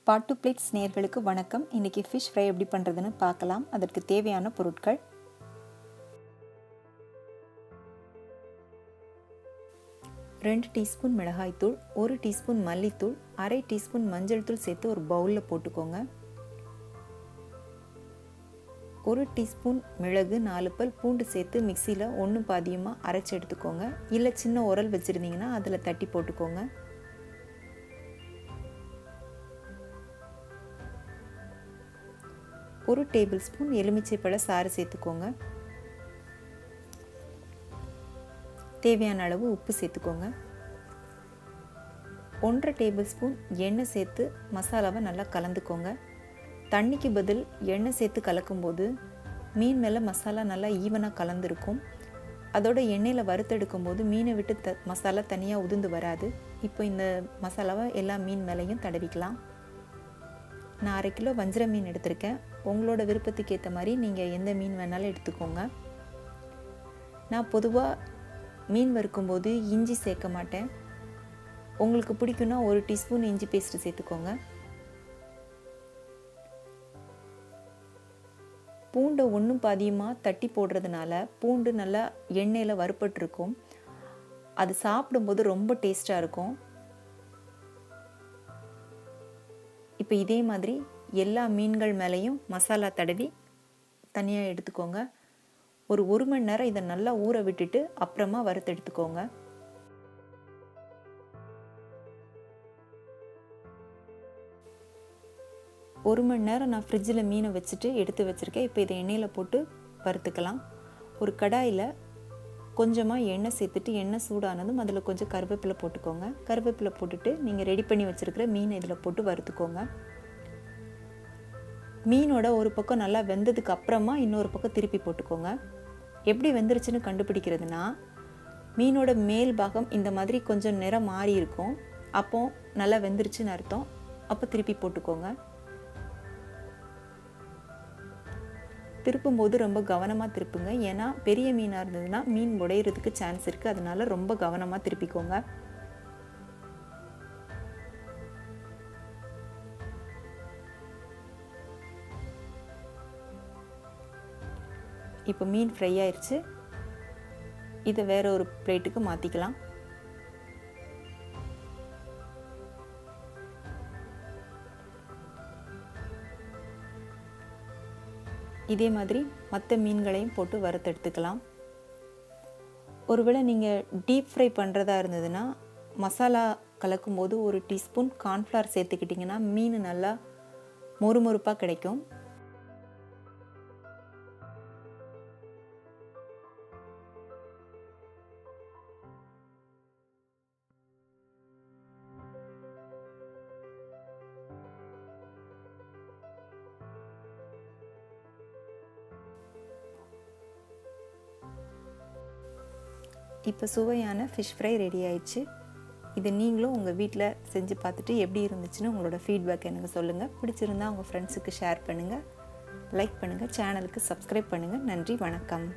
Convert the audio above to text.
பாட்டு பிளேட்ஸ் நேயர்களுக்கு வணக்கம். இன்றைக்கி ஃபிஷ் ஃப்ரை எப்படி பண்ணுறதுன்னு பார்க்கலாம். அதற்கு தேவையான பொருட்கள்: 2 டீஸ்பூன் மிளகாய்த்தூள், 1 டீஸ்பூன் மல்லித்தூள், அரை டீஸ்பூன் மஞ்சள் தூள் சேர்த்து ஒரு பவுலில் போட்டுக்கோங்க. 1 டீஸ்பூன் மிளகு, 4 பல் பூண்டு சேர்த்து மிக்சியில் ஒன்று பாதியமாக அரைச்சி எடுத்துக்கோங்க. இல்லை சின்ன உரல் வச்சுருந்தீங்கன்னா அதில் தட்டி போட்டுக்கோங்க. 1 டேபிள் ஸ்பூன் எலுமிச்சைப்பழ சாறு சேர்த்துக்கோங்க. தேவையான அளவு உப்பு சேர்த்துக்கோங்க. 1/2 டேபிள் ஸ்பூன் எண்ணெய் சேர்த்து மசாலாவை நல்லா கலந்துக்கோங்க. தண்ணிக்கு பதில் எண்ணெய் சேர்த்து கலக்கும்போது மீன் மேலே மசாலா நல்லா ஈவனாக கலந்துருக்கும். அதோட எண்ணெயில் வறுத்தெடுக்கும் போது மீனை விட்டு மசாலா தனியாக உதிர்ந்து வராது. இப்போ இந்த மசாலாவை எல்லா மீன் மேலேயும் தடவிக்கலாம். நான் 1/2 கிலோ வஞ்சரம் மீன் எடுத்திருக்கேன். உங்களோட விருப்பத்துக்கு ஏற்ற மாதிரி நீங்கள் எந்த மீன் வேணாலும் எடுத்துக்கோங்க. நான் பொதுவாக மீன் வறுக்கும்போது இஞ்சி சேர்க்க மாட்டேன். உங்களுக்கு பிடிக்குன்னா 1 டீஸ்பூன் இஞ்சி பேஸ்ட்டு சேர்த்துக்கோங்க. பூண்டை ஒன்றும் பாதியமாக தட்டி போடுறதுனால பூண்டு நல்லா எண்ணெயில் வறுப்பட்டுருக்கும். அது சாப்பிடும்போது ரொம்ப டேஸ்ட்டாக இருக்கும். இப்போ இதே மாதிரி எல்லா மீன்கள் மேலேயும் மசாலா தடவி தனியாக எடுத்துக்கோங்க. ஒரு 1 மணி நேரம் இதை நல்லா ஊற விட்டுட்டு அப்புறமா வறுத்து எடுத்துக்கோங்க. ஒரு மணி நேரம் நான் ஃப்ரிட்ஜில் மீனை வச்சுட்டு எடுத்து வச்சுருக்கேன். இப்போ இதை எண்ணெயில் போட்டு வறுத்துக்கலாம். ஒரு கடாயில் கொஞ்சமாக எண்ணெய் சேர்த்துட்டு எண்ணெய் சூடானதும் அதில் கொஞ்சம் கருவேப்பிலை போட்டுக்கோங்க. கருவேப்பிலை போட்டுட்டு நீங்கள் ரெடி பண்ணி வச்சுருக்கிற மீனை இதில் போட்டு வறுத்துக்கோங்க. மீனோட ஒரு பக்கம் நல்லா வெந்ததுக்கு அப்புறமா இன்னொரு பக்கம் திருப்பி போட்டுக்கோங்க. எப்படி வெந்துருச்சுன்னு கண்டுபிடிக்கிறதுனா, மீனோட மேல் பாகம் இந்த மாதிரி கொஞ்சம் நிறம் மாறி இருக்கும். அப்போ நல்லா வெந்துருச்சுன்னு அர்த்தம். அப்போ திருப்பி போட்டுக்கோங்க. திருப்பும்போது ரொம்ப கவனமாக திருப்புங்க. ஏன்னா பெரிய மீனாக இருந்ததுன்னா மீன் உடையிறதுக்கு சான்ஸ் இருக்குது. அதனால ரொம்ப கவனமாக திருப்பிக்கோங்க. இப்போ மீன் ஃப்ரை ஆயிடுச்சு. இதை வேற ஒரு பிளேட்டுக்கு மாற்றிக்கலாம். இதே மாதிரி மற்ற மீன்களையும் போட்டு வறுத்தெடுத்துக்கலாம். ஒருவேளை நீங்கள் டீப் ஃப்ரை பண்ணுறதா இருந்ததுன்னா மசாலா கலக்கும்போது 1 டீஸ்பூன் கார்ன்ஃப்ளவர் சேர்த்துக்கிட்டிங்கன்னா மீன் நல்லா மொறுமொறுப்பாக கிடைக்கும். இப்போ சுவையான ஃபிஷ் ஃப்ரை ரெடி ஆயிடுச்சு. இது நீங்களும் உங்கள் வீட்டில் செஞ்சு பார்த்துட்டு எப்படி இருந்துச்சுன்னு உங்களோட ஃபீட்பேக் எனக்கு சொல்லுங்கள். பிடிச்சிருந்தா உங்கள் ஃப்ரெண்ட்ஸுக்கு ஷேர் பண்ணுங்கள், லைக் பண்ணுங்கள், சேனலுக்கு சப்ஸ்கிரைப் பண்ணுங்கள். நன்றி, வணக்கம்.